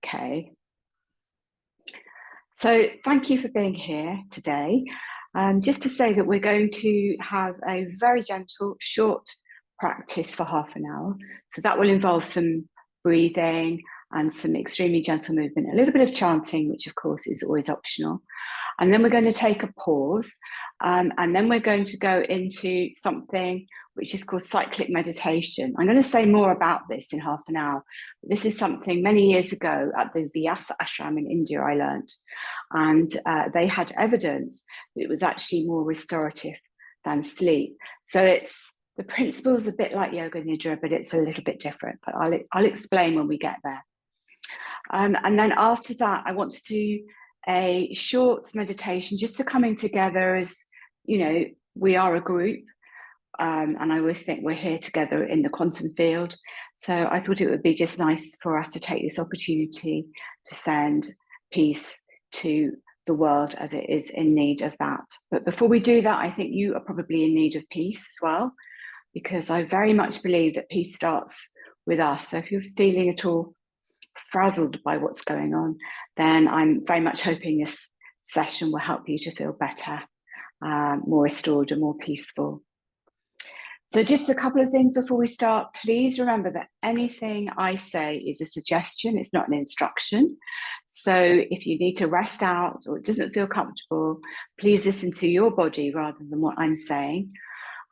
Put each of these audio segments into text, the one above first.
Okay. So thank you for being here today. Just to say that we're going to have a very gentle, short practice for half an hour. So that will involve some breathing and some extremely gentle movement, a little bit of chanting, which of course is always optional. And then we're going to take a pause, and then we're going to go into something which is called Cyclic Meditation. I'm going to say more about this in half an hour. This is something many years ago at the Vyasa ashram in India I learned, and they had evidence that it was actually more restorative than sleep. So the principle is a bit like yoga nidra, but it's a little bit different. But I'll explain when we get there. And then after that, I want to do a short meditation, just to coming together as, you know, we are a group. And I always think we're here together in the quantum field. So I thought it would be just nice for us to take this opportunity to send peace to the world as it is in need of that. But before we do that, I think you are probably in need of peace as well, because I very much believe that peace starts with us. So if you're feeling at all frazzled by what's going on, then I'm very much hoping this session will help you to feel better, more restored and more peaceful. So just a couple of things before we start. Please remember that anything I say is a suggestion, it's not an instruction. So if you need to rest out or it doesn't feel comfortable, please listen to your body rather than what I'm saying.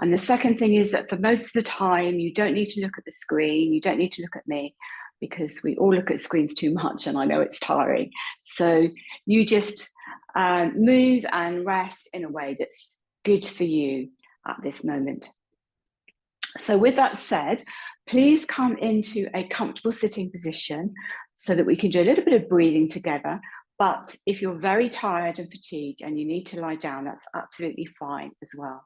And the second thing is that for most of the time, you don't need to look at the screen, you don't need to look at me, because we all look at screens too much and I know it's tiring. So you just move and rest in a way that's good for you at this moment. So with that said, please come into a comfortable sitting position so that we can do a little bit of breathing together. But if you're very tired and fatigued and you need to lie down, that's absolutely fine as well.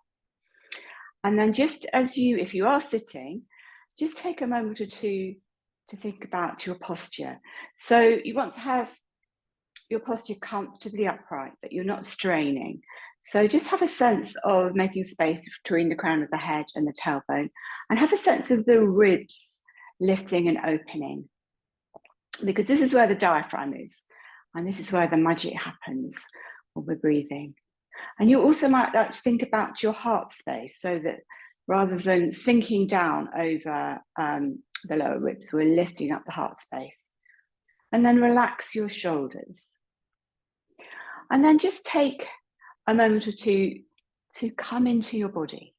And then just as if you are sitting, just take a moment or two to think about your posture. So you want to have your posture comfortably upright, but you're not straining. So just have a sense of making space between the crown of the head and the tailbone, and have a sense of the ribs lifting and opening, because this is where the diaphragm is, and this is where the magic happens when we're breathing. And you also might like to think about your heart space, so that rather than sinking down over the lower ribs, we're lifting up the heart space. And then relax your shoulders. And then just take a moment or two to come into your body.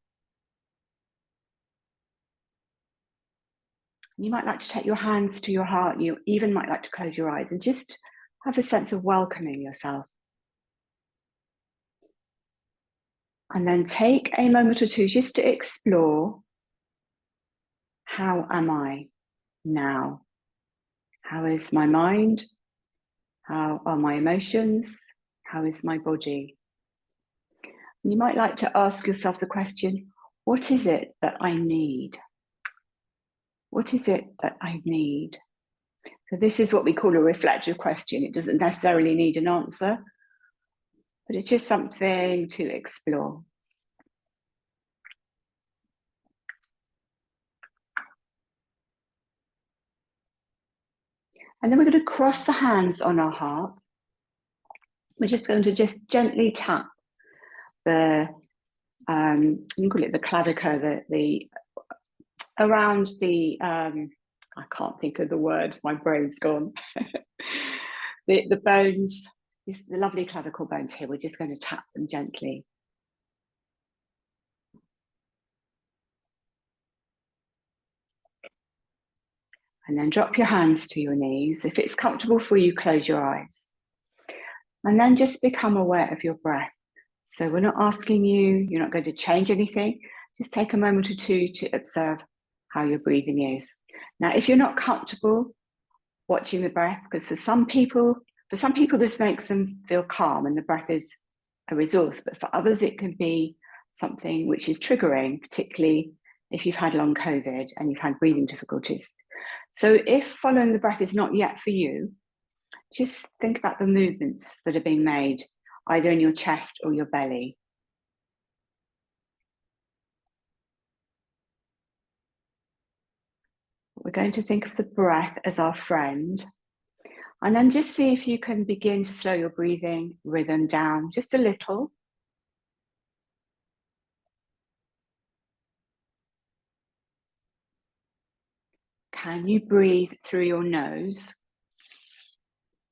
You might like to take your hands to your heart. You even might like to close your eyes and just have a sense of welcoming yourself. And then take a moment or two just to explore, how am I now? How is my mind? How are my emotions? How is my body? And you might like to ask yourself the question, what is it that I need? What is it that I need? So this is what we call a reflective question. It doesn't necessarily need an answer, but it's just something to explore. And then we're going to cross the hands on our heart. We're just going to just gently tap the, you call it the clavicle, the around the, I can't think of the word, my brain's gone. the bones, the lovely clavicle bones here, we're just going to tap them gently. And then drop your hands to your knees. If it's comfortable for you, close your eyes. And then just become aware of your breath. So we're not asking you, you're not going to change anything. Just take a moment or two to observe how your breathing is. Now, if you're not comfortable watching the breath, because for some people this makes them feel calm and the breath is a resource, but for others it can be something which is triggering, particularly if you've had long COVID and you've had breathing difficulties. So if following the breath is not yet for you, just think about the movements that are being made, either in your chest or your belly. We're going to think of the breath as our friend. And then just see if you can begin to slow your breathing rhythm down just a little. Can you breathe through your nose?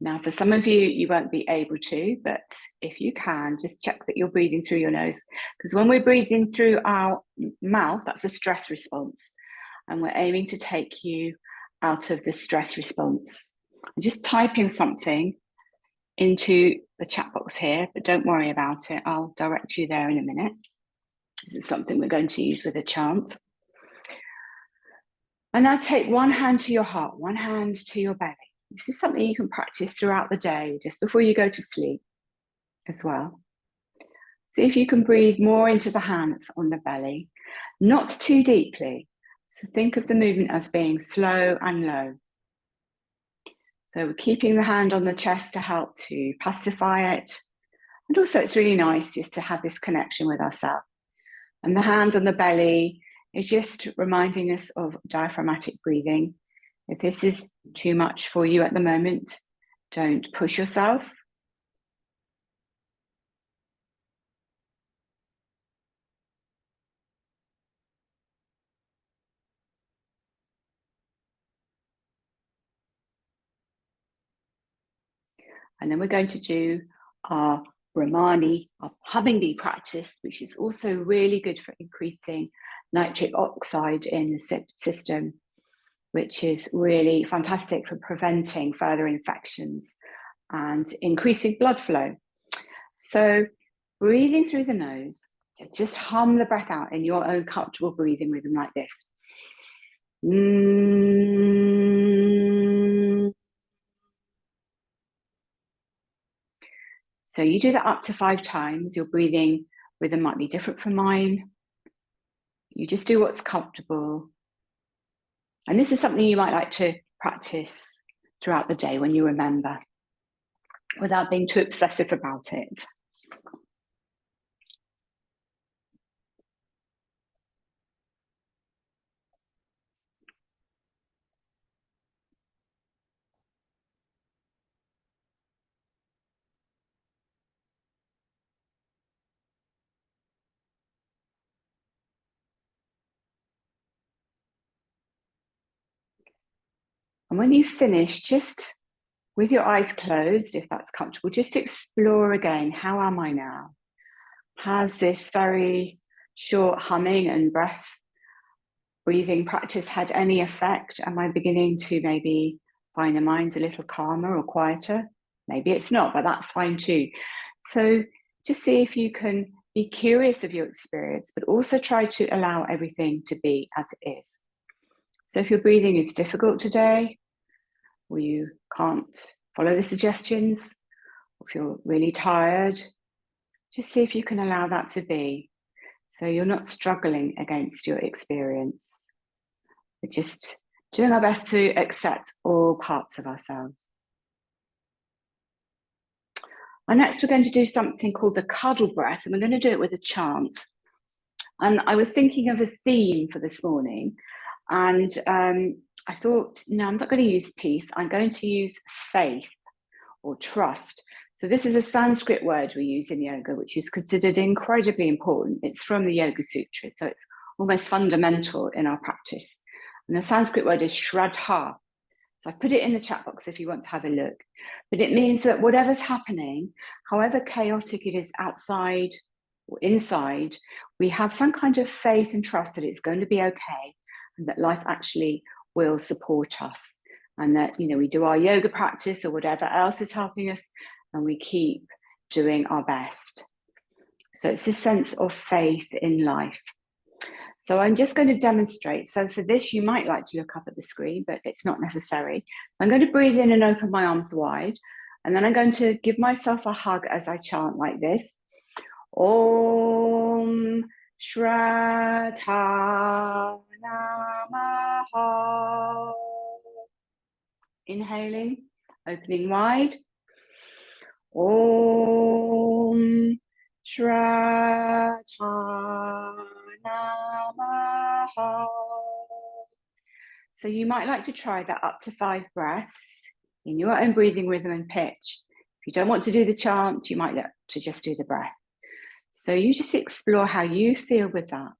Now, for some of you, you won't be able to, but if you can, just check that you're breathing through your nose. Because when we're breathing through our mouth, that's a stress response. And we're aiming to take you out of the stress response. I'm just typing something into the chat box here, but don't worry about it. I'll direct you there in a minute. This is something we're going to use with a chant. And now take one hand to your heart, one hand to your belly. This is something you can practice throughout the day, just before you go to sleep as well. See if you can breathe more into the hands on the belly, not too deeply. So think of the movement as being slow and low. So we're keeping the hand on the chest to help to pacify it. And also it's really nice just to have this connection with ourselves. And the hand on the belly is just reminding us of diaphragmatic breathing. If this is too much for you at the moment, don't push yourself. And then we're going to do our Brahmani, our humming bee practice, which is also really good for increasing nitric oxide in the system, which is really fantastic for preventing further infections and increasing blood flow. So breathing through the nose, just hum the breath out in your own comfortable breathing rhythm like this. So you do that up to 5 times. Your breathing rhythm might be different from mine. You just do what's comfortable. And this is something you might like to practice throughout the day when you remember, without being too obsessive about it. And when you finish, just with your eyes closed, if that's comfortable, just explore again, how am I now? Has this very short humming and breathing practice had any effect? Am I beginning to maybe find the mind's a little calmer or quieter? Maybe it's not, but that's fine too. So just see if you can be curious of your experience, but also try to allow everything to be as it is. So if your breathing is difficult today, or you can't follow the suggestions, or if you're really tired, just see if you can allow that to be. So you're not struggling against your experience. We're just doing our best to accept all parts of ourselves. And next we're going to do something called the cuddle breath, and we're going to do it with a chant. And I was thinking of a theme for this morning, and I thought, no, I'm not going to use peace. I'm going to use faith or trust. So this is a Sanskrit word we use in yoga, which is considered incredibly important. It's from the Yoga Sutra, so it's almost fundamental in our practice. And the Sanskrit word is shraddha. So I put it in the chat box if you want to have a look. But it means that whatever's happening, however chaotic it is outside or inside, we have some kind of faith and trust that it's going to be okay and that life actually will support us. And that, you know, we do our yoga practice or whatever else is helping us, and we keep doing our best. So it's this sense of faith in life. So I'm just going to demonstrate. So for this, you might like to look up at the screen, but it's not necessary. I'm going to breathe in and open my arms wide, and then I'm going to give myself a hug as I chant like this. Om Shraddha Namaha. Inhaling, opening wide. Om Shraddha Namaha. So you might like to try that up to 5 breaths. in your own breathing rhythm and pitch. If you don't want to do the chant, you might look to just do the breath. So you just explore how you feel with that.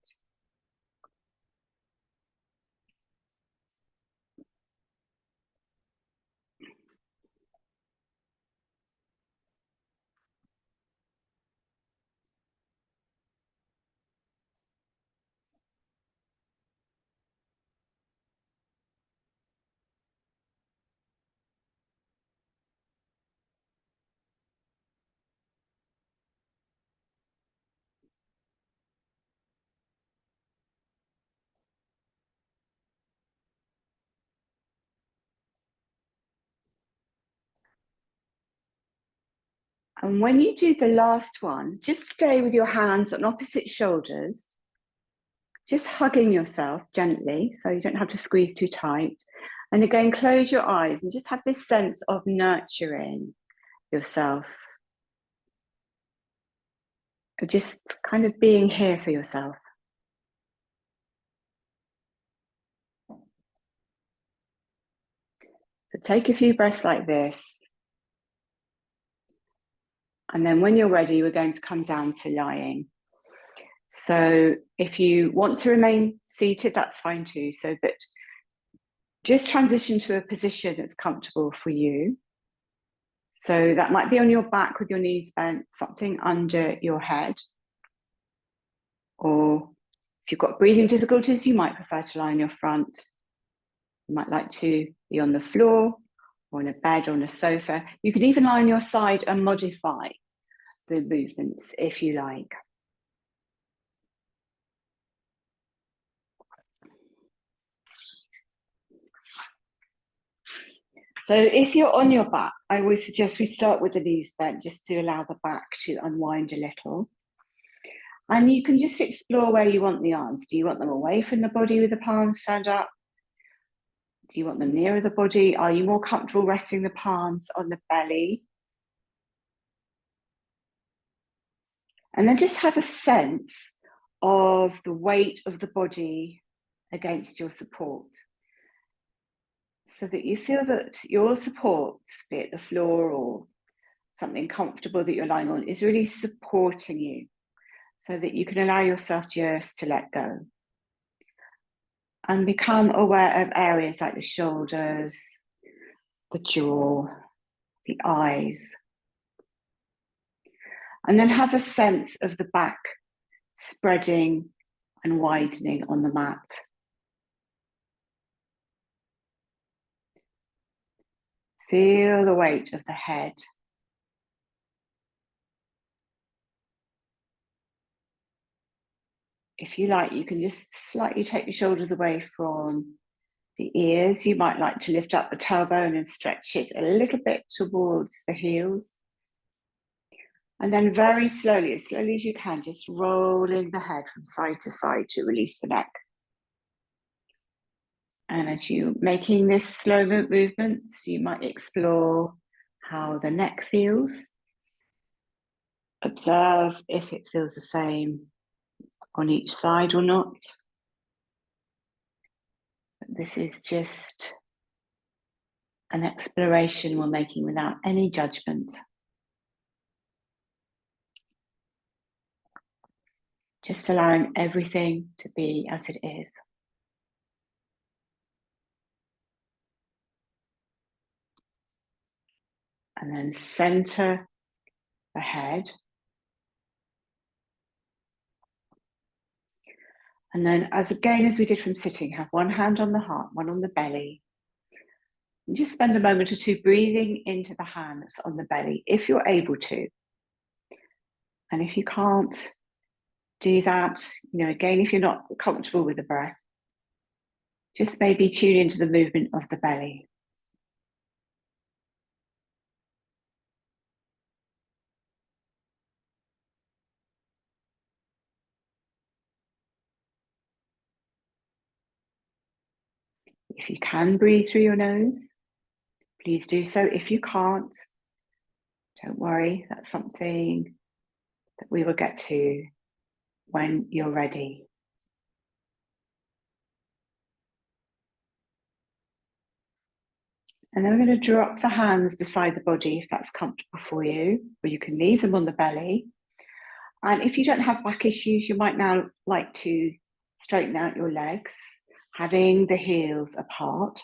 And when you do the last one, just stay with your hands on opposite shoulders, just hugging yourself gently, so you don't have to squeeze too tight. And again, close your eyes and just have this sense of nurturing yourself, of just kind of being here for yourself. So take a few breaths like this. And then when you're ready, we're going to come down to lying. So if you want to remain seated, that's fine too. So that just transition to a position that's comfortable for you. So that might be on your back with your knees bent, something under your head. Or if you've got breathing difficulties, you might prefer to lie on your front. You might like to be on the floor or on a bed or on a sofa. You can even lie on your side and modify the movements if you like. So if you're on your back, I always suggest we start with the knees bent just to allow the back to unwind a little. And you can just explore where you want the arms. Do you want them away from the body with the palms turned up? Do you want them nearer the body? Are you more comfortable resting the palms on the belly? And then just have a sense of the weight of the body against your support, so that you feel that your support, be it the floor or something comfortable that you're lying on, is really supporting you, so that you can allow yourself just to let go and become aware of areas like the shoulders, the jaw, the eyes. And then have a sense of the back spreading and widening on the mat. Feel the weight of the head. If you like, you can just slightly take your shoulders away from the ears. You might like to lift up the tailbone and stretch it a little bit towards the heels. And then very slowly, as slowly as you can, just rolling the head from side to side to release the neck. And as you're making this slow movements, you might explore how the neck feels. Observe if it feels the same on each side or not. This is just an exploration we're making without any judgment. Just allowing everything to be as it is. And then center the head. And then as we did from sitting, have one hand on the heart, one on the belly. And just spend a moment or two breathing into the hand that's on the belly, if you're able to. And if you can't do that, again, if you're not comfortable with the breath, just maybe tune into the movement of the belly. If you can breathe through your nose, please do so. If you can't, don't worry, that's something that we will get to when you're ready. And then we're going to drop the hands beside the body if that's comfortable for you, or you can leave them on the belly. And if you don't have back issues, you might now like to straighten out your legs, having the heels apart.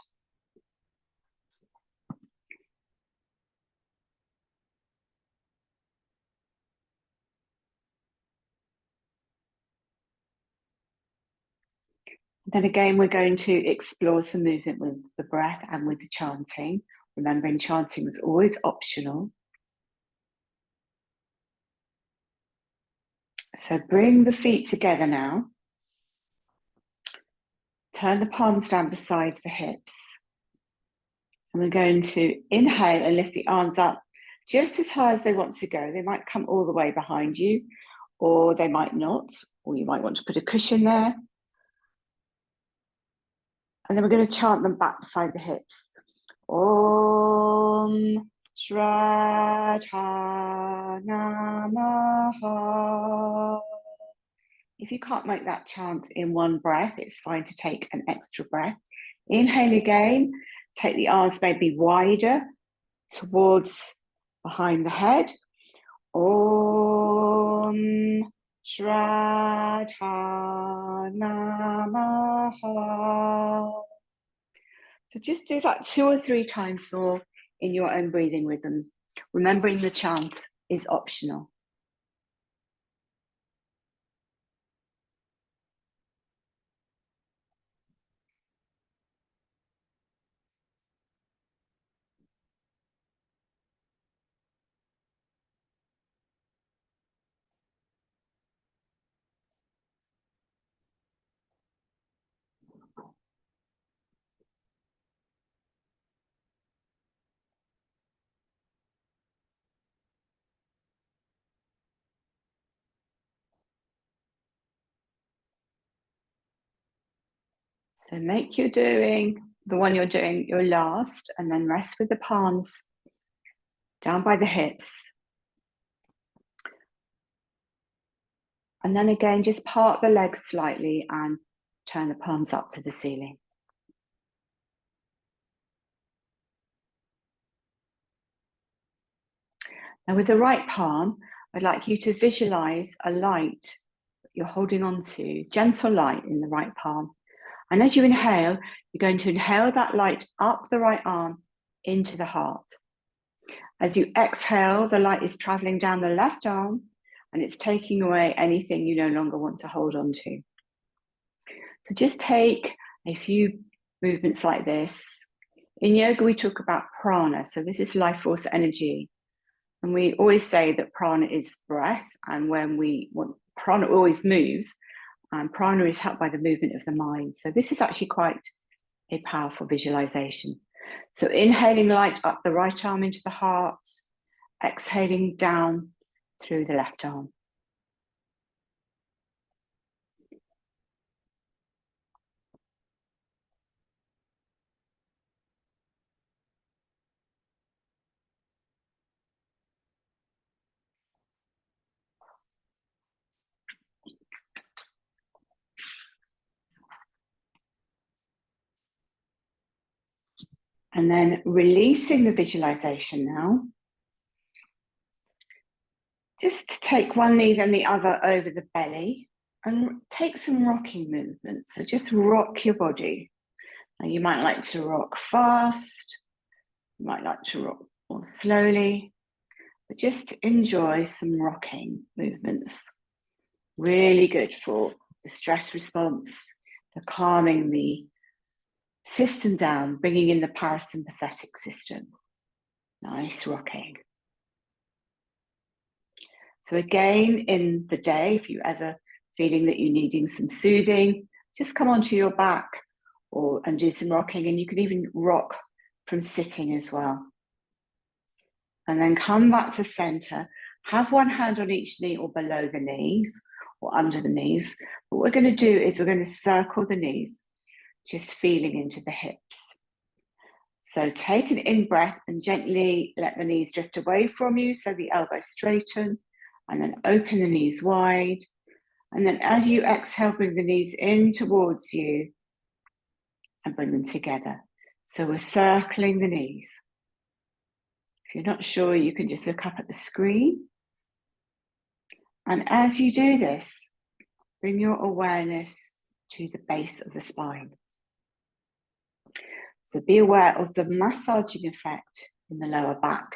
Then again, we're going to explore some movement with the breath and with the chanting. Remembering chanting is always optional. So bring the feet together now. Turn the palms down beside the hips. And we're going to inhale and lift the arms up just as high as they want to go. They might come all the way behind you, or they might not, or you might want to put a cushion there. And then we're going to chant them back beside the hips. Om Shraddha Namaha. If you can't make that chant in one breath, it's fine to take an extra breath. Inhale again, take the arms maybe wider towards behind the head. Om Shraddha Namaha. So just do that 2 or 3 times more in your own breathing rhythm. Remembering the chant is optional. So make the one you're doing your last, and then rest with the palms down by the hips. And then again, just part the legs slightly and turn the palms up to the ceiling. Now with the right palm, I'd like you to visualize a light you're holding on to, gentle light in the right palm. And as you inhale, you're going to inhale that light up the right arm into the heart. As you exhale, the light is traveling down the left arm and it's taking away anything you no longer want to hold on to. So just take a few movements like this. In yoga, we talk about prana. So this is life force energy. And we always say that prana is breath. And when we want, prana always moves. And prana is helped by the movement of the mind. So this is actually quite a powerful visualization. So inhaling light up the right arm into the heart, exhaling down through the left arm. And then releasing the visualization now. Just take one knee then the other over the belly and take some rocking movements. So just rock your body. Now you might like to rock fast, you might like to rock more slowly, but just enjoy some rocking movements. Really good for the stress response, for calming the system down, bringing in the parasympathetic system. Nice rocking. So again, in the day, if you're ever feeling that you're needing some soothing, just come onto your back and do some rocking, and you can even rock from sitting as well. And then come back to center. Have one hand on each knee or below the knees or under the knees. What we're going to do is we're going to circle the knees, just feeling into the hips. So take an in-breath and gently let the knees drift away from you so the elbows straighten, and then open the knees wide. And then as you exhale, bring the knees in towards you and bring them together. So we're circling the knees. If you're not sure, you can just look up at the screen. And as you do this, bring your awareness to the base of the spine. So be aware of the massaging effect in the lower back.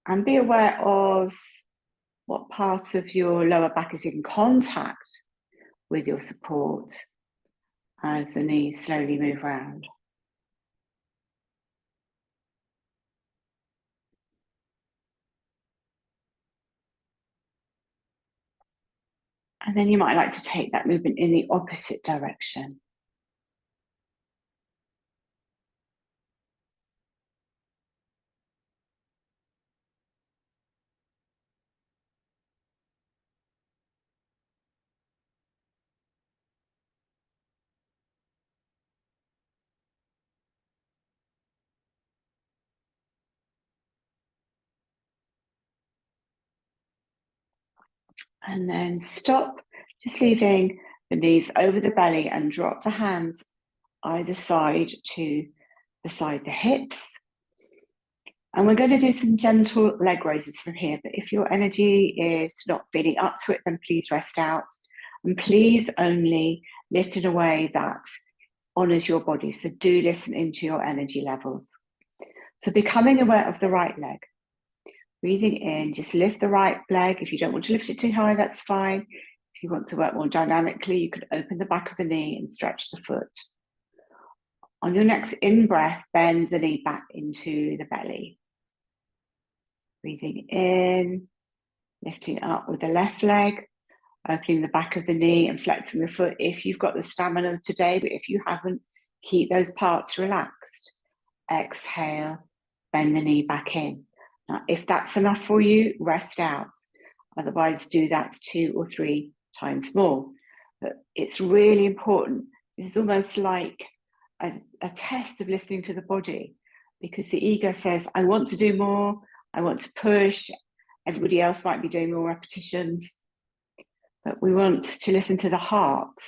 And be aware of what part of your lower back is in contact with your support as the knees slowly move around. And then you might like to take that movement in the opposite direction. And then stop, just leaving the knees over the belly and drop the hands either side to beside the hips. And we're going to do some gentle leg raises from here, but if your energy is not feeling up to it, then please rest out. And please only lift in a way that honors your body. So do listen into your energy levels. So becoming aware of the right leg. Breathing in, just lift the right leg. If you don't want to lift it too high, that's fine. If you want to work more dynamically, you could open the back of the knee and stretch the foot. On your next in-breath, bend the knee back into the belly. Breathing in, lifting up with the left leg, opening the back of the knee and flexing the foot if you've got the stamina today, but if you haven't, keep those parts relaxed. Exhale, bend the knee back in. Now, if that's enough for you, rest out. Otherwise, do that 2 or 3 times more. But it's really important. This is almost like a test of listening to the body, because the ego says, I want to do more, I want to push. Everybody else might be doing more repetitions. But we want to listen to the heart,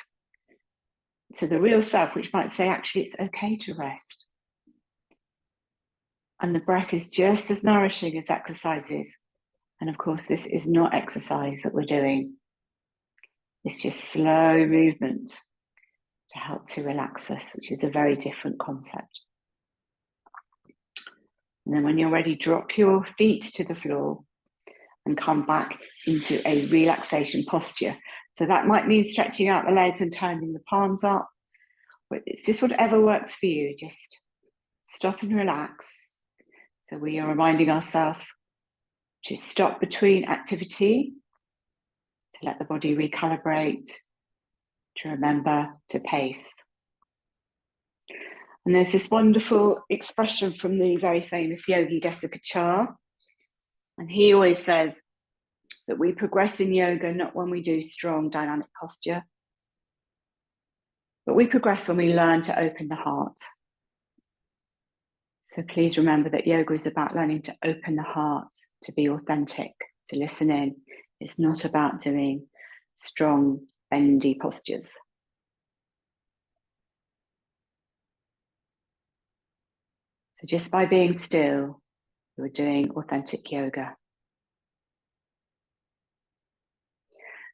to the real self, which might say, actually, it's okay to rest. And the breath is just as nourishing as exercises. And of course, this is not exercise that we're doing. It's just slow movement to help to relax us, which is a very different concept. And then when you're ready, drop your feet to the floor and come back into a relaxation posture. So that might mean stretching out the legs and turning the palms up. But it's just whatever works for you. Just stop and relax. So we are reminding ourselves to stop between activity, to let the body recalibrate, to remember to pace. And there's this wonderful expression from the very famous yogi Desikachar. And he always says that we progress in yoga not when we do strong dynamic posture, but we progress when we learn to open the heart. So please remember that yoga is about learning to open the heart, to be authentic, to listen in. It's not about doing strong, bendy postures. So just by being still, you're doing authentic yoga.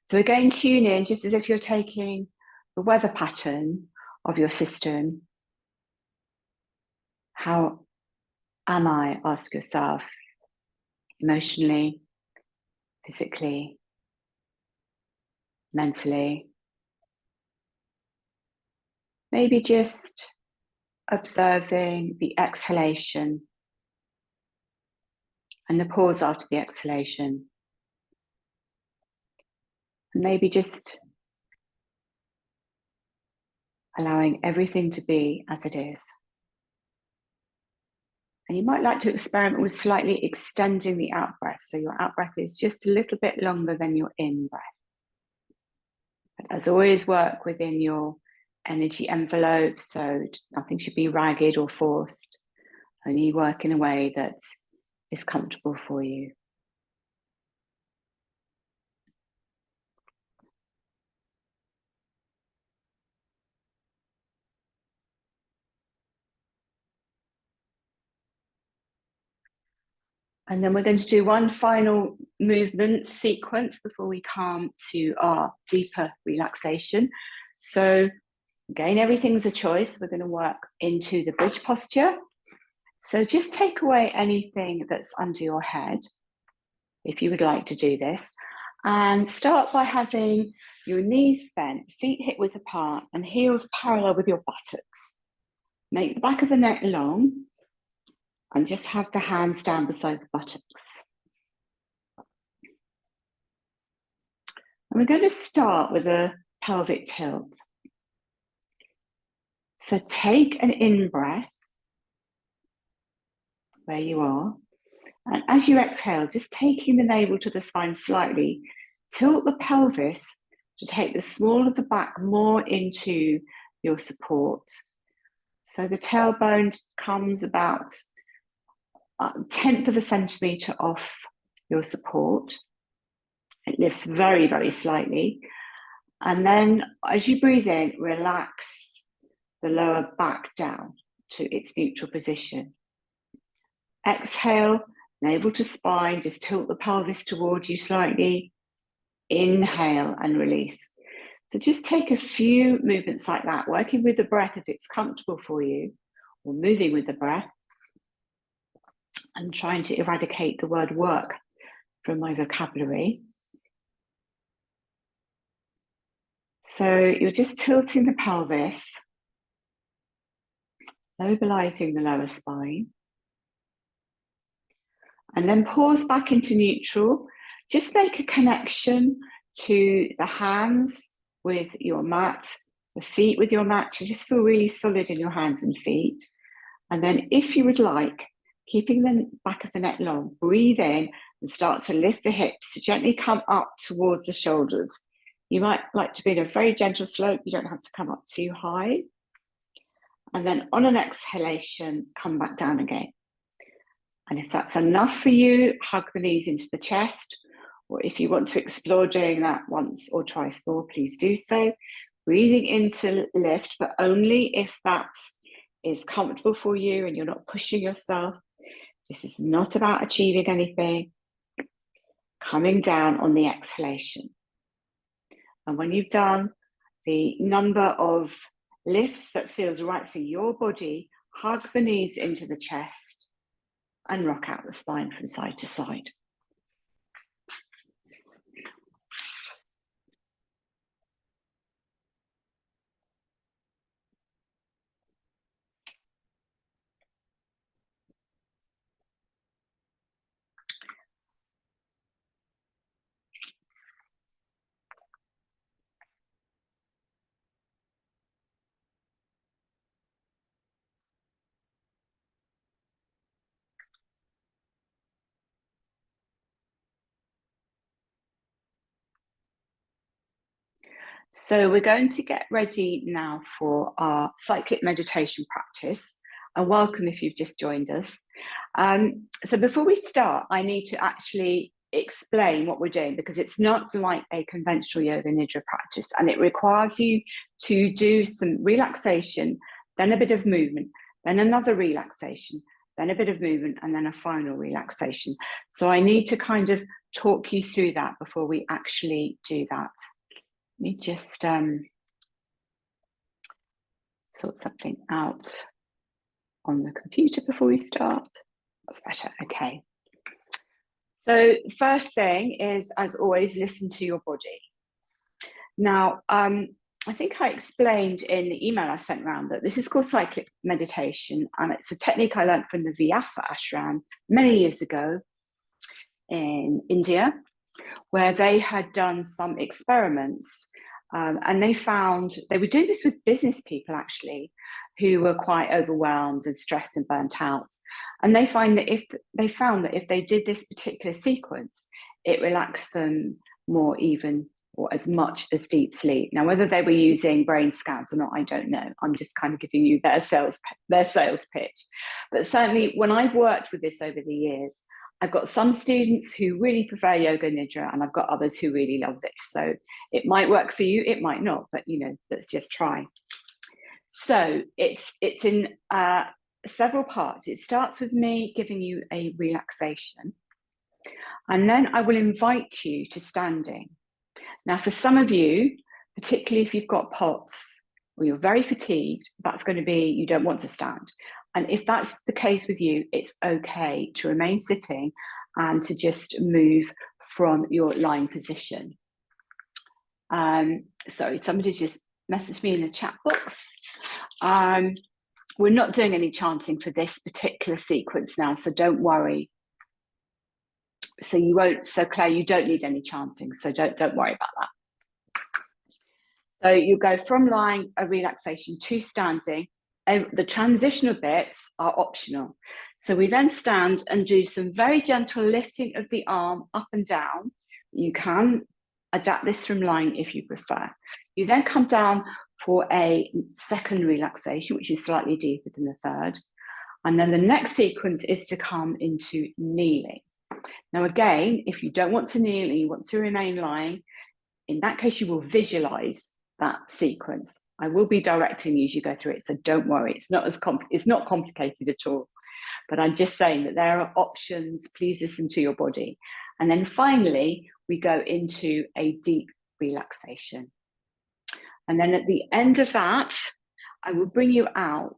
So again, tune in just as if you're taking the weather pattern of your system. How am I? Ask yourself, emotionally, physically, mentally. Maybe just observing the exhalation and the pause after the exhalation. And maybe just allowing everything to be as it is. And you might like to experiment with slightly extending the out breath. So your out breath is just a little bit longer than your in breath. But as always, work within your energy envelope, so nothing should be ragged or forced. Only work in a way that is comfortable for you. And then we're going to do one final movement sequence before we come to our deeper relaxation. So again, everything's a choice. We're going to work into the bridge posture. So just take away anything that's under your head, if you would like to do this. And start by having your knees bent, feet hip width apart, and heels parallel with your buttocks. Make the back of the neck long, and just have the hands down beside the buttocks. And we're going to start with a pelvic tilt. So take an in-breath where you are. And as you exhale, just taking the navel to the spine slightly, tilt the pelvis to take the small of the back more into your support. So the tailbone comes about 1/10 of a centimetre off your support. It lifts very, very slightly. And then as you breathe in, relax the lower back down to its neutral position. Exhale, navel to spine, just tilt the pelvis towards you slightly. Inhale and release. So just take a few movements like that, working with the breath if it's comfortable for you, or moving with the breath. I'm trying to eradicate the word work from my vocabulary. So you're just tilting the pelvis, mobilizing the lower spine, and then pause back into neutral. Just make a connection to the hands with your mat, the feet with your mat. You just feel really solid in your hands and feet. And then if you would like, keeping the back of the neck long, breathe in and start to lift the hips to gently come up towards the shoulders. You might like to be in a very gentle slope. You don't have to come up too high. And then on an exhalation, come back down again. And if that's enough for you, hug the knees into the chest. Or if you want to explore doing that once or twice more, please do so. Breathing into lift, but only if that is comfortable for you and you're not pushing yourself. This is not about achieving anything. Coming down on the exhalation. And when you've done the number of lifts that feels right for your body, hug the knees into the chest and rock out the spine from side to side. So we're going to get ready now for our cyclic meditation practice. And welcome if you've just joined us. So before we start, I need to actually explain what we're doing, because it's not like a conventional yoga nidra practice, and it requires you to do some relaxation, then a bit of movement, then another relaxation, then a bit of movement, and then a final relaxation. So I need to kind of talk you through that before we actually do that. Let me just sort something out on the computer before we start. That's better, okay. So the first thing is, as always, listen to your body. Now, I think I explained in the email I sent around that this is called cyclic meditation, and it's a technique I learned from the Vyasa ashram many years ago in India, where they had done some experiments. And they found they would do this with business people, actually, who were quite overwhelmed and stressed and burnt out. And they found that if they did this particular sequence, it relaxed them more even or as much as deep sleep. Now, whether they were using brain scans or not, I don't know. I'm just kind of giving you their sales pitch. But certainly when I've worked with this over the years, I've got some students who really prefer yoga nidra, and I've got others who really love this. So it might work for you, it might not, but let's just try. So it's in several parts. It starts with me giving you a relaxation, and then I will invite you to standing. Now, for some of you, particularly if you've got POTS or you're very fatigued, that's going to be you don't want to stand. And if that's the case with you, it's okay to remain sitting and to just move from your lying position. Sorry, somebody just messaged me in the chat box. We're not doing any chanting for this particular sequence now, so don't worry. So you won't. So Claire, you don't need any chanting, so don't worry about that. So you go from lying, a relaxation, to standing. The transitional bits are optional. So we then stand and do some very gentle lifting of the arm up and down. You can adapt this from lying if you prefer. You then come down for a second relaxation, which is slightly deeper than the third. And then the next sequence is to come into kneeling. Now, again, if you don't want to kneel and you want to remain lying, in that case, you will visualize that sequence. I will be directing you as you go through it, so don't worry. It's not complicated at all. But I'm just saying that there are options. Please listen to your body. And then finally, we go into a deep relaxation. And then at the end of that, I will bring you out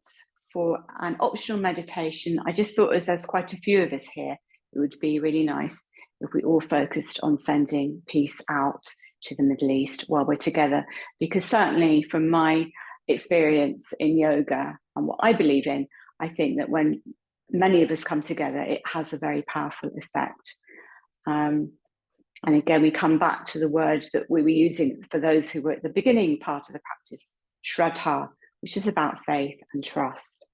for an optional meditation. I just thought, as there's quite a few of us here, it would be really nice if we all focused on sending peace out to the Middle East while we're together. Because certainly from my experience in yoga and what I believe in, I think that when many of us come together, it has a very powerful effect. And again, we come back to the word that we were using for those who were at the beginning part of the practice, Shraddha, which is about faith and trust.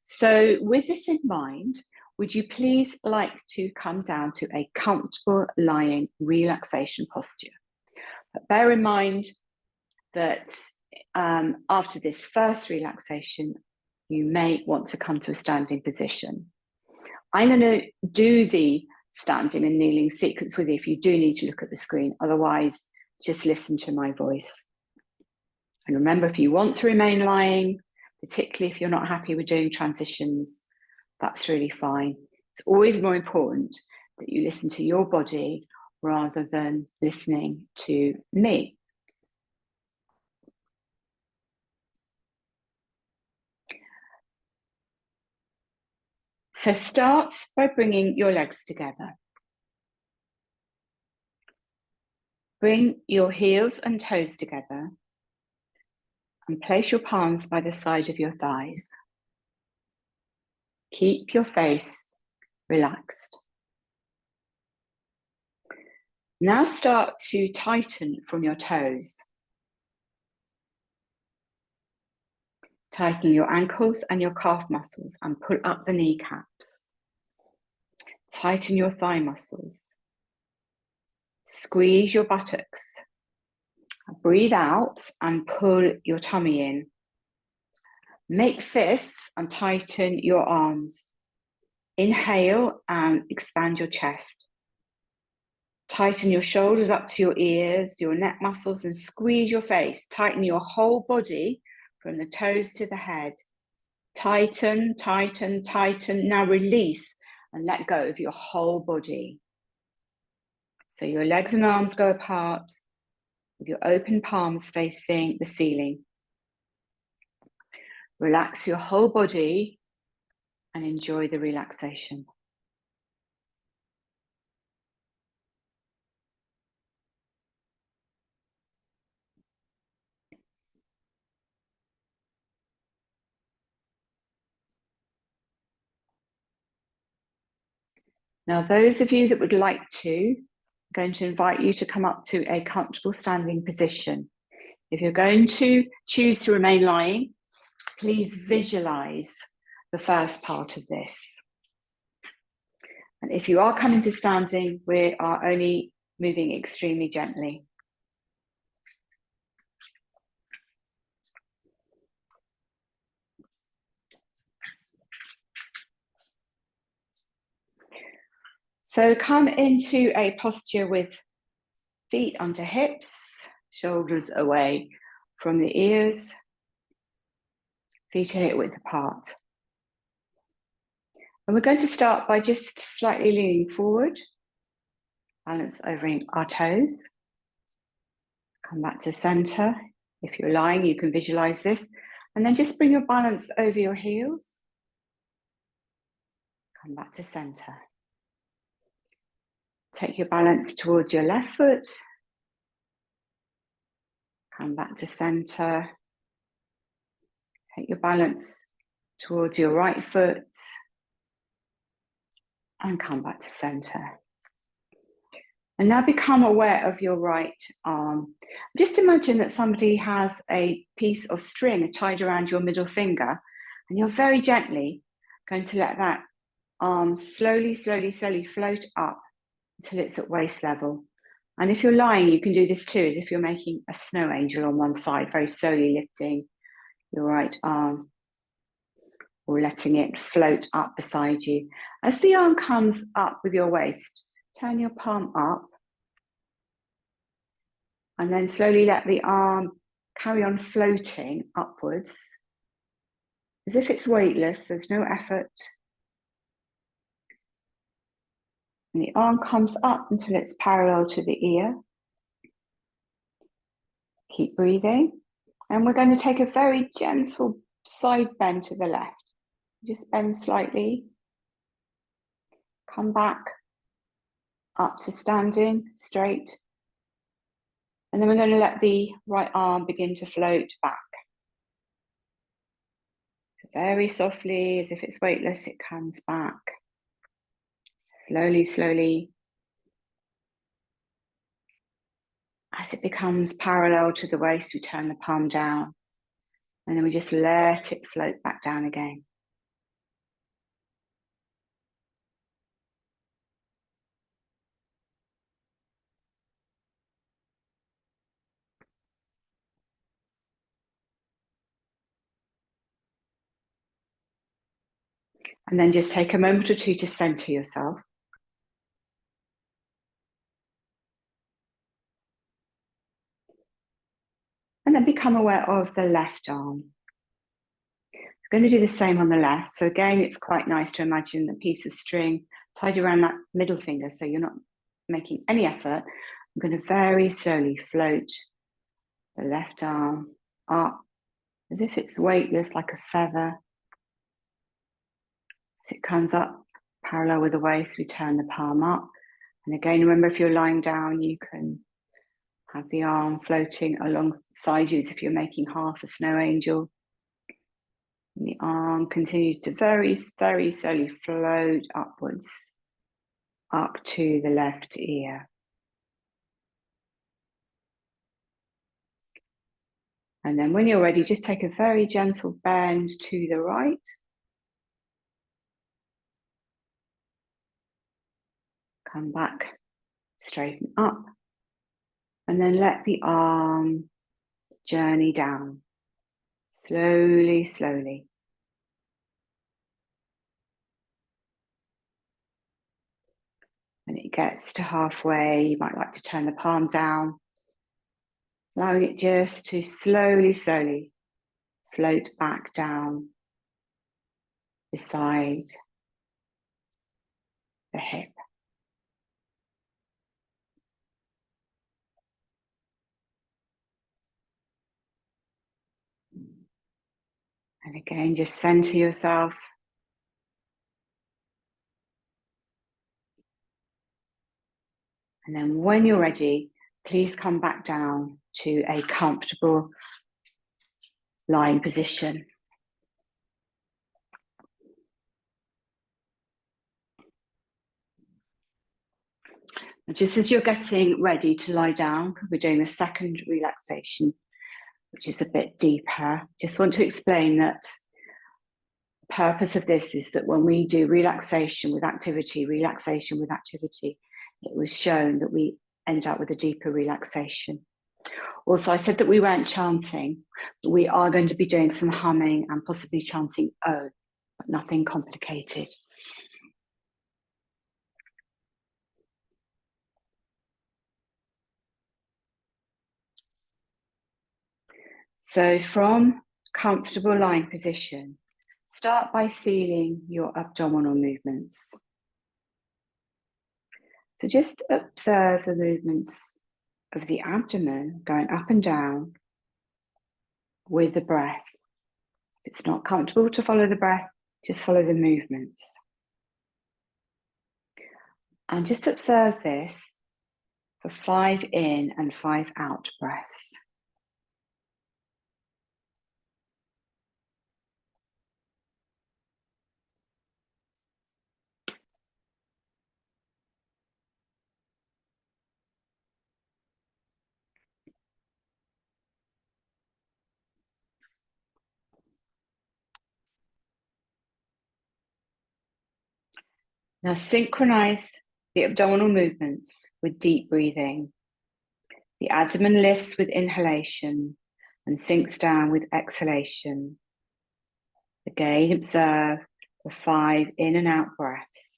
So with this in mind, would you please like to come down to a comfortable lying relaxation posture? But bear in mind that after this first relaxation, you may want to come to a standing position. I'm going to do the standing and kneeling sequence with you if you do need to look at the screen. Otherwise, just listen to my voice. And remember, if you want to remain lying, particularly if you're not happy with doing transitions, that's really fine. It's always more important that you listen to your body rather than listening to me. So start by bringing your legs together. Bring your heels and toes together and place your palms by the side of your thighs. Keep your face relaxed. Now start to tighten from your toes. Tighten your ankles and your calf muscles and pull up the kneecaps. Tighten your thigh muscles. Squeeze your buttocks. Breathe out and pull your tummy in. Make fists and tighten your arms. Inhale and expand your chest. Tighten your shoulders up to your ears, your neck muscles, and squeeze your face. Tighten your whole body from the toes to the head. Tighten, tighten, tighten. Now release and let go of your whole body. So your legs and arms go apart with your open palms facing the ceiling. Relax your whole body and enjoy the relaxation. Now, those of you that would like to, I'm going to invite you to come up to a comfortable standing position. If you're going to choose to remain lying, please visualize the first part of this. And if you are coming to standing, we are only moving extremely gently. So come into a posture with feet under hips, shoulders away from the ears, feet hip width apart. And we're going to start by just slightly leaning forward, balance over our toes, come back to center. If you're lying, you can visualize this, and then just bring your balance over your heels, come back to center. Take your balance towards your left foot, come back to center. Take your balance towards your right foot and come back to center. And now become aware of your right arm. Just imagine that somebody has a piece of string tied around your middle finger, and you're very gently going to let that arm slowly float up until it's at waist level. And if you're lying, you can do this too, as if you're making a snow angel on one side, very slowly lifting your right arm or letting it float up beside you. As the arm comes up with your waist, turn your palm up and then slowly let the arm carry on floating upwards as if it's weightless, there's no effort. And the arm comes up until it's parallel to the ear. Keep breathing. And we're going to take a very gentle side bend to the left. Just bend slightly. Come back up to standing straight. And then we're going to let the right arm begin to float back. So very softly, as if it's weightless, it comes back. Slowly. As it becomes parallel to the waist, we turn the palm down. And then we just let it float back down again. And then just take a moment or two to center yourself. And then become aware of the left arm. We're going to do the same on the left. So again, it's quite nice to imagine a piece of string tied around that middle finger, so you're not making any effort. I'm going to very slowly float the left arm up as if it's weightless, like a feather. As it comes up parallel with the waist, we turn the palm up. And again, remember, if you're lying down, you can have the arm floating alongside you as if you're making half a snow angel. And the arm continues to very slowly float upwards, up to the left ear. And then when you're ready, just take a very gentle bend to the right. Come back, straighten up. And then let the arm journey down, slowly. When it gets to halfway, you might like to turn the palm down, allowing it just to slowly float back down beside the hip. And again, just center yourself. And then when you're ready, please come back down to a comfortable lying position. Just as you're getting ready to lie down, we're doing the second relaxation, which is a bit deeper. Just want to explain that the purpose of this is that when we do relaxation with activity, it was shown that we end up with a deeper relaxation. Also, I said that we weren't chanting, but we are going to be doing some humming and possibly chanting O, but nothing complicated. So from comfortable lying position, Start by feeling your abdominal movements. So just observe the movements of the abdomen going up and down with the breath. If it's not comfortable to follow the breath, just follow the movements. And just observe this for 5 in and 5 out breaths. Now synchronize the abdominal movements with deep breathing. The abdomen lifts with inhalation and sinks down with exhalation. Again, observe the 5 in and out breaths.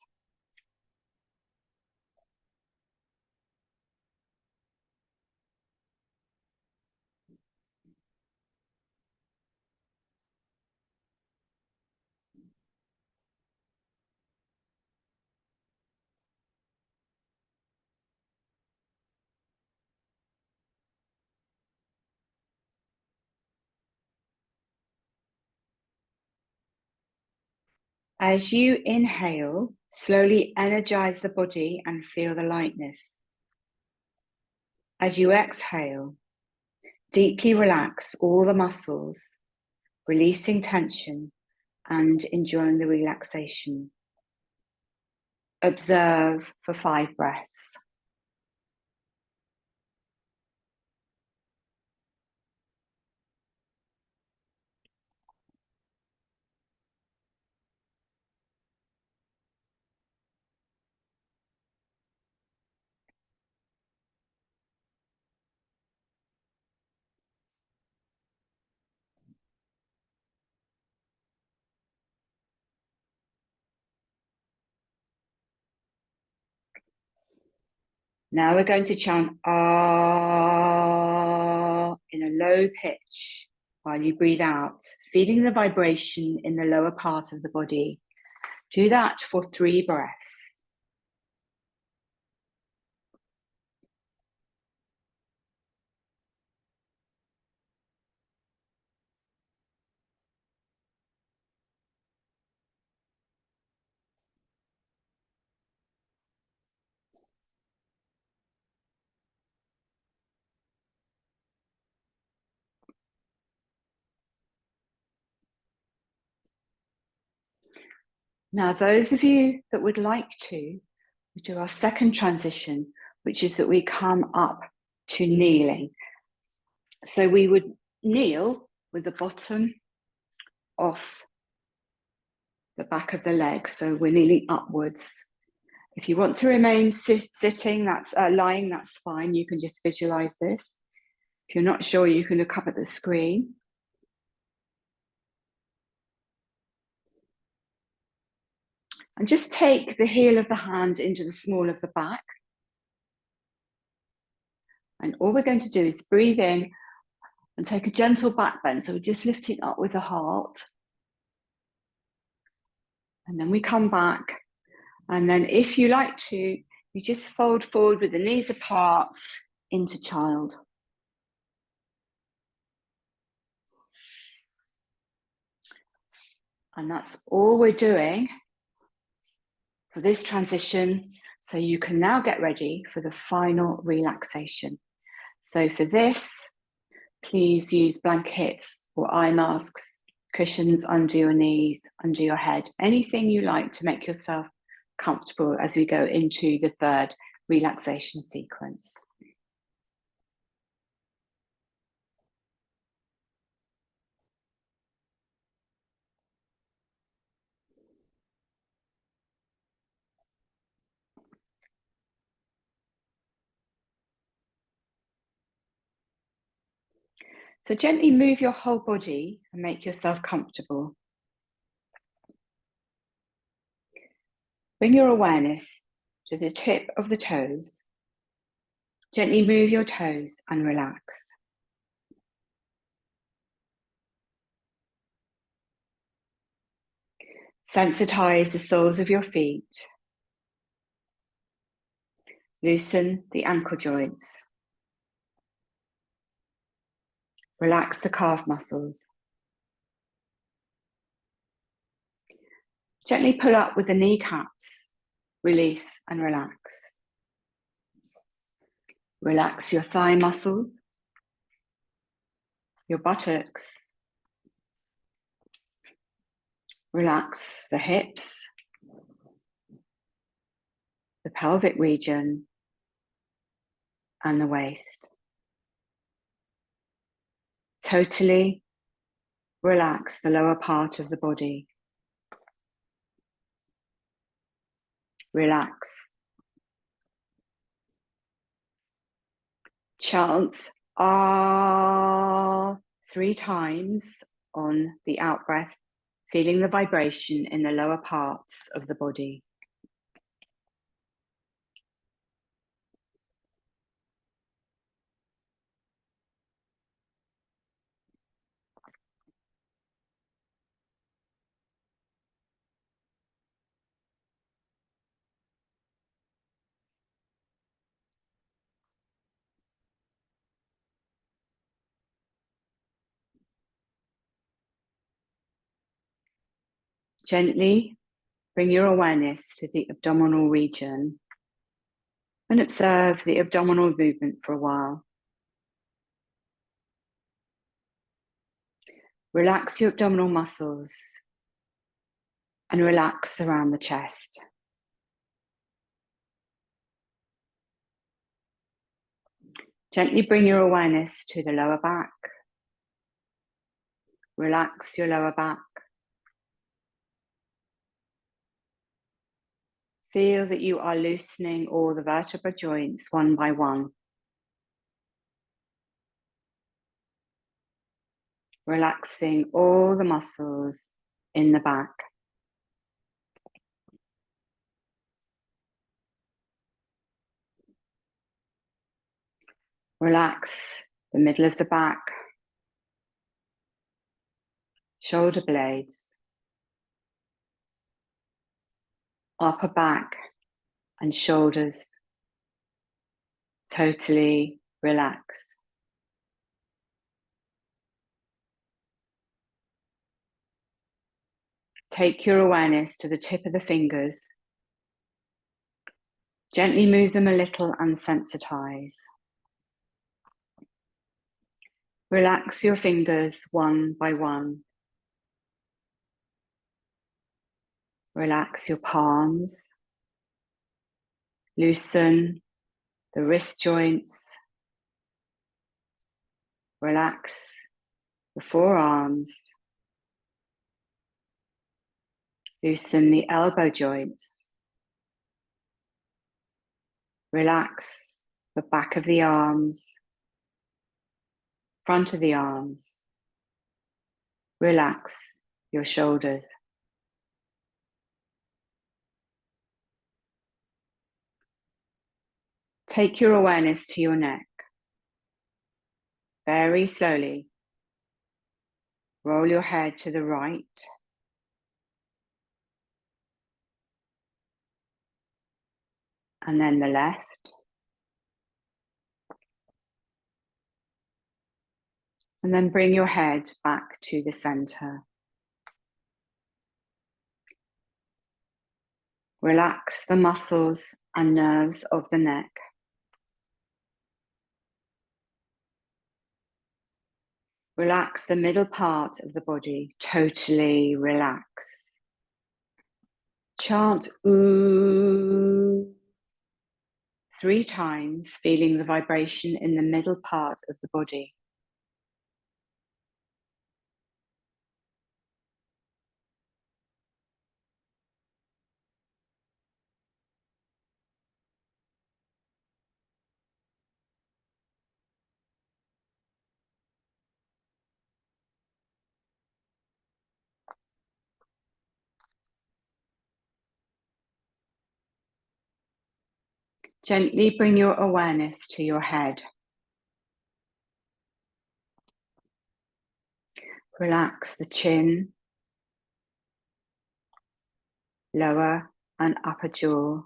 As you inhale, slowly energize the body and feel the lightness. As you exhale, deeply relax all the muscles, releasing tension and enjoying the relaxation. Observe for 5 breaths. Now we're going to chant ah in a low pitch while you breathe out, feeling the vibration in the lower part of the body. Do that for 3 breaths. Now, those of you that would like to, we do our second transition, which is that we come up to kneeling. So we would kneel with the bottom off the back of the leg. So we're kneeling upwards. If you want to remain sitting, that's lying, that's fine. You can just visualize this. If you're not sure, you can look up at the screen. And just take the heel of the hand into the small of the back. And all we're going to do is breathe in and take a gentle back bend. So we're just lifting up with the heart. And then we come back. And then if you like to, you just fold forward with the knees apart into child. And that's all we're doing for this transition. So you can now get ready for the final relaxation. So for this, please use blankets or eye masks, cushions under your knees, under your head, anything you like to make yourself comfortable as we go into the 3rd relaxation sequence. So gently move your whole body and make yourself comfortable. Bring your awareness to the tip of the toes. Gently move your toes and relax. Sensitize the soles of your feet. Loosen the ankle joints. Relax the calf muscles. Gently pull up with the kneecaps. Release and relax. Relax your thigh muscles, your buttocks. Relax the hips, the pelvic region, and the waist. Totally relax the lower part of the body. Relax. Chant ah 3 times on the out breath, feeling the vibration in the lower parts of the body. Gently bring your awareness to the abdominal region and observe the abdominal movement for a while. Relax your abdominal muscles and relax around the chest. Gently bring your awareness to the lower back. Relax your lower back. Feel that you are loosening all the vertebra joints one by one. Relaxing all the muscles in the back. Relax the middle of the back, shoulder blades, upper back and shoulders. Totally relax. Take your awareness to the tip of the fingers. Gently move them a little and sensitize. Relax your fingers one by one. Relax your palms. Loosen the wrist joints. Relax the forearms. Loosen the elbow joints. Relax the back of the arms, front of the arms. Relax your shoulders. Take your awareness to your neck. Very slowly, roll your head to the right and then the left. And then bring your head back to the center. Relax the muscles and nerves of the neck. Relax the middle part of the body. Totally relax. Chant ooh 3 times, feeling the vibration in the middle part of the body. Gently bring your awareness to your head. Relax the chin, lower and upper jaw,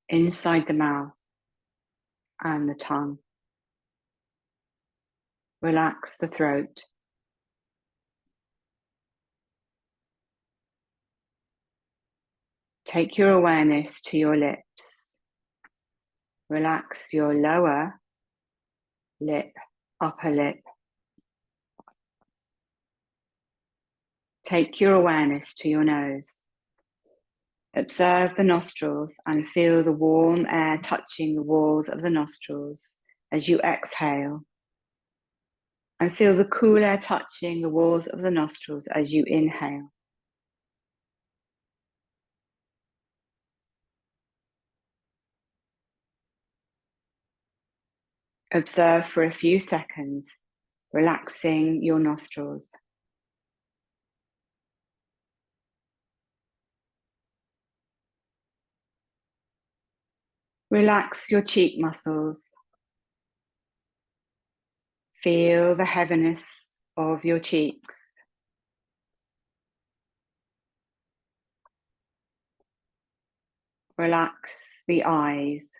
inside the mouth and the tongue. Relax the throat. Take your awareness to your lips. Relax your lower lip, upper lip. Take your awareness to your nose. Observe the nostrils and feel the warm air touching the walls of the nostrils as you exhale. And feel the cool air touching the walls of the nostrils as you inhale. Observe for a few seconds, relaxing your nostrils. Relax your cheek muscles. Feel the heaviness of your cheeks. Relax the eyes.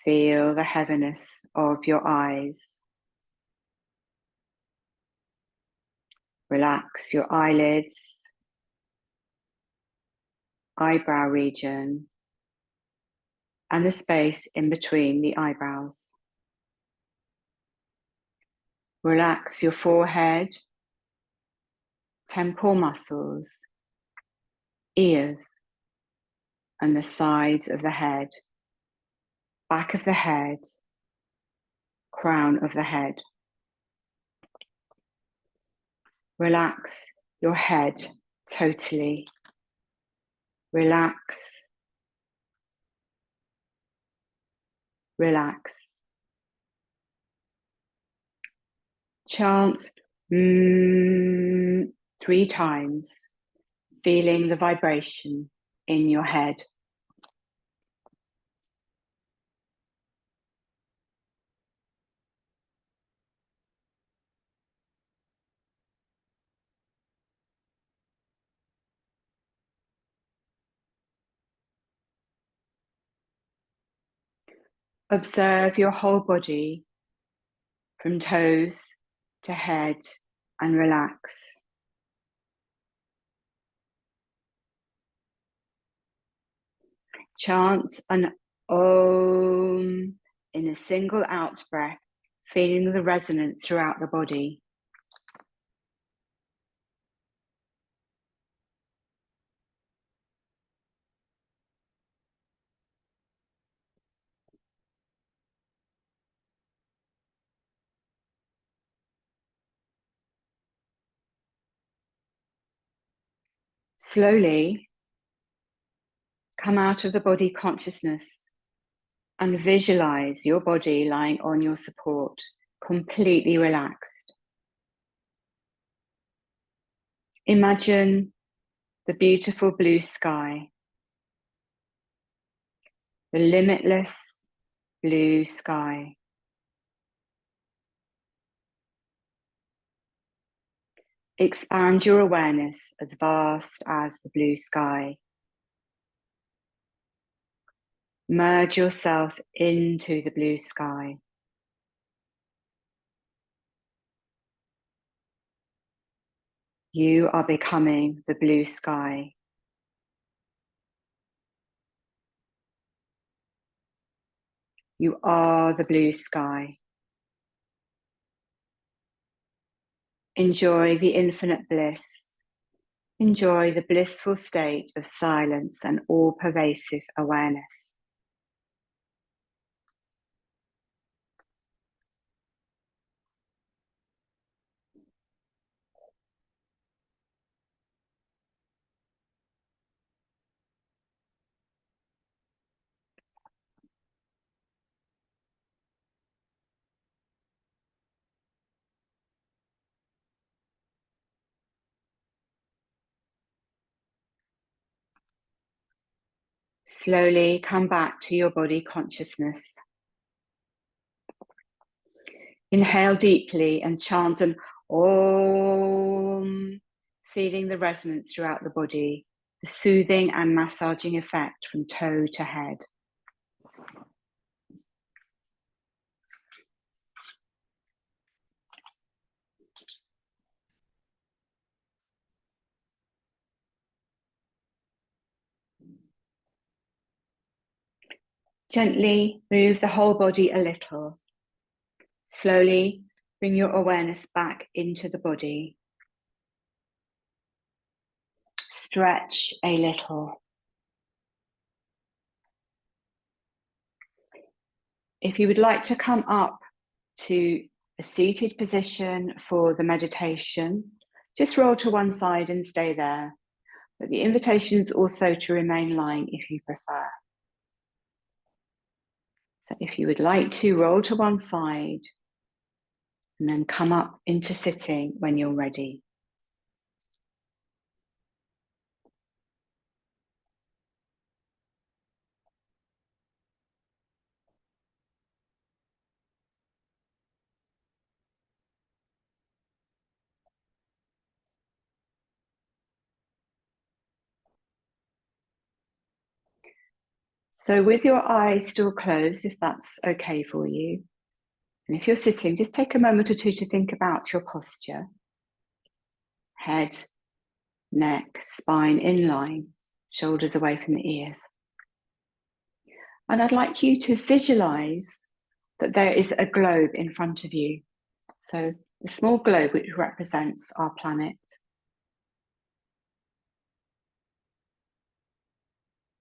Feel the heaviness of your eyes. Relax your eyelids, eyebrow region, and the space in between the eyebrows. Relax your forehead, temporal muscles, ears, and the sides of the head, back of the head, crown of the head. Relax your head totally. Relax. Relax. Chant 3 times, feeling the vibration in your head. Observe your whole body from toes to head and relax. Chant an Om in a single out breath, feeling the resonance throughout the body. Slowly come out of the body consciousness and visualize your body lying on your support, completely relaxed. Imagine the beautiful blue sky, the limitless blue sky. Expand your awareness as vast as the blue sky. Merge yourself into the blue sky. You are becoming the blue sky. You are the blue sky. Enjoy the infinite bliss. Enjoy the blissful state of silence and all-pervasive awareness. Slowly come back to your body consciousness. Inhale deeply and chant an Om. Feeling the resonance throughout the body, the soothing and massaging effect from toe to head. Gently move the whole body a little. Slowly bring your awareness back into the body. Stretch a little. If you would like to come up to a seated position for the meditation, just roll to one side and stay there. But the invitation is also to remain lying if you prefer. So if you would like to roll to one side and then come up into sitting when you're ready. So with your eyes still closed, if that's okay for you, and if you're sitting, just take a moment or two to think about your posture. Head, neck, spine in line, shoulders away from the ears. And I'd like you to visualize that there is a globe in front of you. So the small globe which represents our planet.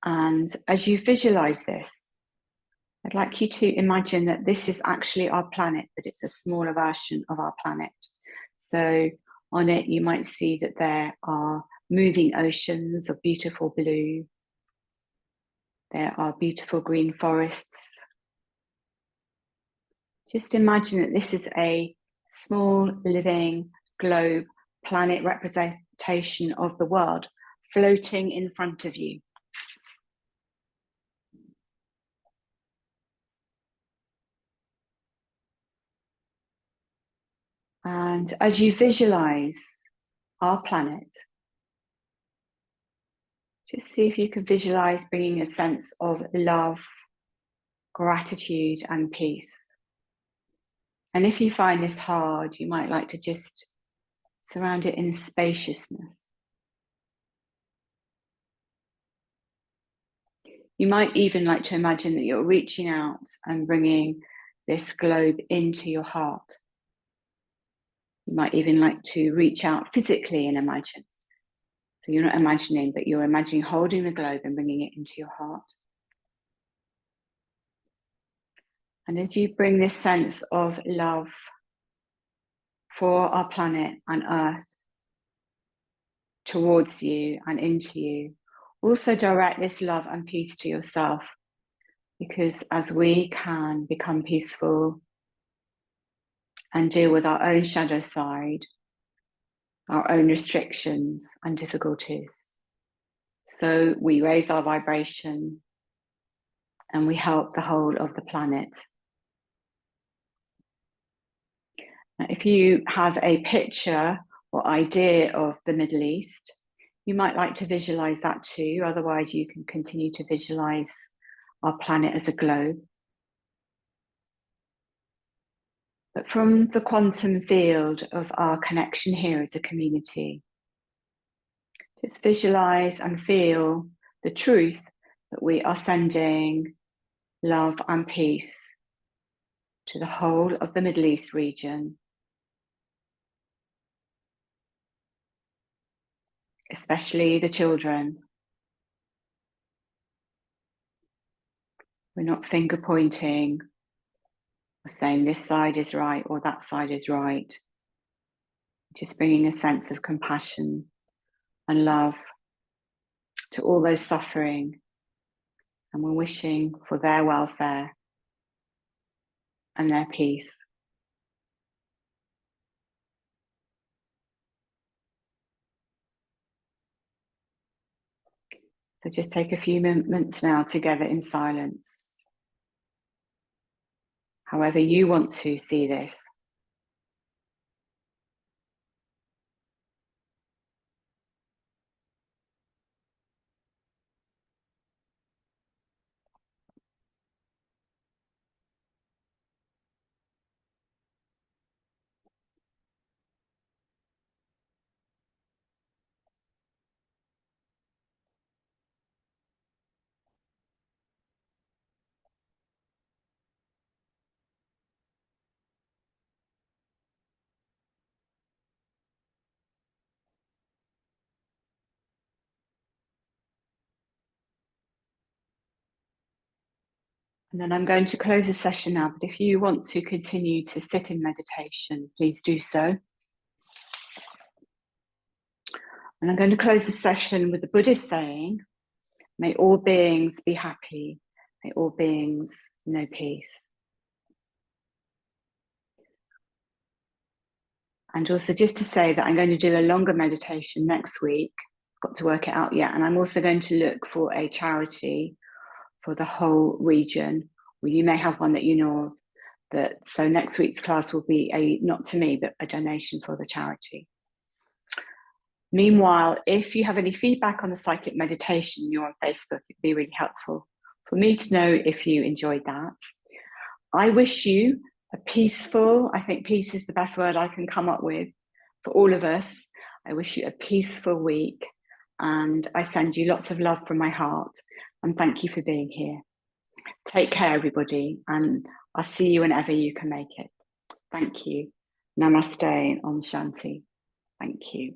And as you visualize this, I'd like you to imagine that this is actually our planet, that it's a smaller version of our planet. So on it, you might see that there are moving oceans of beautiful blue. There are beautiful green forests. Just imagine that this is a small living globe planet representation of the world floating in front of you. And as you visualize our planet, just see if you can visualize bringing a sense of love, gratitude, and peace. And if you find this hard, you might like to just surround it in spaciousness. You might even like to imagine that you're reaching out and bringing this globe into your heart. You might even like to reach out physically and imagine. So you're not imagining, but you're imagining holding the globe and bringing it into your heart. And as you bring this sense of love for our planet and Earth towards you and into you, also direct this love and peace to yourself, because as we can become peaceful and deal with our own shadow side, our own restrictions and difficulties, so we raise our vibration and we help the whole of the planet. Now, if you have a picture or idea of the Middle East, you might like to visualize that too. Otherwise, you can continue to visualize our planet as a globe. But from the quantum field of our connection here as a community, just visualize and feel the truth that we are sending love and peace to the whole of the Middle East region, especially the children. We're not finger pointing or saying this side is right or that side is right. Just bringing a sense of compassion and love to all those suffering, and we're wishing for their welfare and their peace. So just take a few moments now together in silence. However you want to see this. And then I'm going to close the session now, but if you want to continue to sit in meditation, please do so. And I'm going to close the session with the Buddhist saying, may all beings be happy, may all beings know peace. And also just to say that I'm going to do a longer meditation next week, got to work it out yet, and I'm also going to look for a charity for the whole region, or you may have one that you know of. So next week's class will be not to me, but a donation for the charity. Meanwhile, if you have any feedback on the Cyclic Meditation, you're on Facebook, it'd be really helpful for me to know if you enjoyed that. I wish you a peaceful, I think peace is the best word I can come up with for all of us. I wish you a peaceful week, and I send you lots of love from my heart, and thank you for being here. Take care, everybody, and I'll see you whenever you can make it. Thank you. Namaste, Om Shanti. Thank you.